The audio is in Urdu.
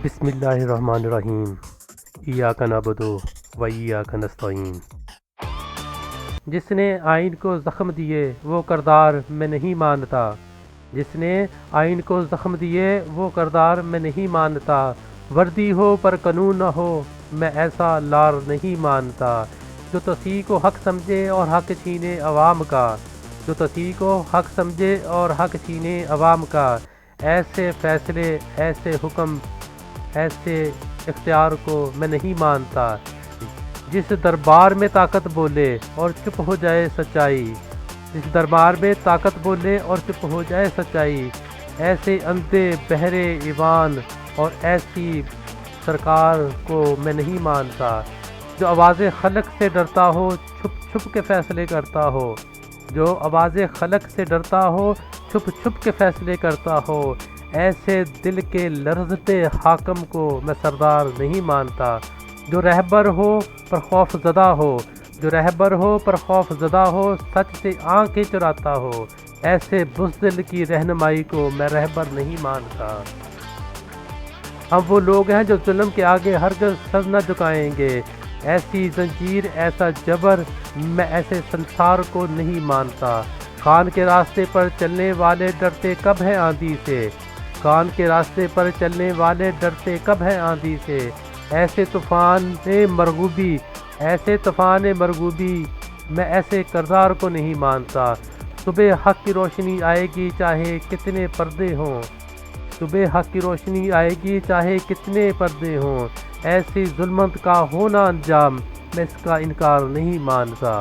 بسم اللہ الرحمن الرحیم۔ ایاک نعبد و ایاک نستعین۔ جس نے آئین کو زخم دیے وہ کردار میں نہیں مانتا، جس نے آئین کو زخم دیے وہ کردار میں نہیں مانتا، وردی ہو پر قانون نہ ہو میں ایسا لار نہیں مانتا، جو توسیع کو حق سمجھے اور حق چھینے عوام کا، جو توسیع کو حق سمجھے اور حق چھینے عوام کا، ایسے فیصلے، ایسے حکم، ایسے اختیار کو میں نہیں مانتا، جس دربار میں طاقت بولے اور چپ ہو جائے سچائی، جس دربار میں طاقت بولے اور چپ ہو جائے سچائی، ایسے اندھے بہرے ایوان اور ایسی سرکار کو میں نہیں مانتا، جو آواز خلق سے ڈرتا ہو چھپ چھپ کے فیصلے کرتا ہو، جو آواز خلق سے ڈرتا ہو چھپ چھپ کے فیصلے کرتا ہو، ایسے دل کے لرزتے حاکم کو میں سردار نہیں مانتا، جو رہبر ہو پر خوف زدہ ہو، جو رہبر ہو پر خوف زدہ ہو، سچ سے آنکھیں چراتا ہو، ایسے بزدل کی رہنمائی کو میں رہبر نہیں مانتا۔ ہم وہ لوگ ہیں جو ظلم کے آگے ہرگز سر نہ جھکائیں گے، ایسی زنجیر، ایسا جبر، میں ایسے سنسار کو نہیں مانتا۔ کان کے راستے پر چلنے والے ڈرتے کب ہیں آندھی سے، کان کے راستے پر چلنے والے ڈرتے کب ہیں آندھی سے، ایسے طوفان مرغوبی، ایسے طوفان مرغوبی، میں ایسے کردار کو نہیں مانتا۔ صبح حق کی روشنی آئے گی چاہے کتنے پردے ہوں، صبح حق کی روشنی آئے گی چاہے کتنے پردے ہوں، ایسی ظلمت کا ہونا انجام، میں اس کا انکار نہیں مانتا۔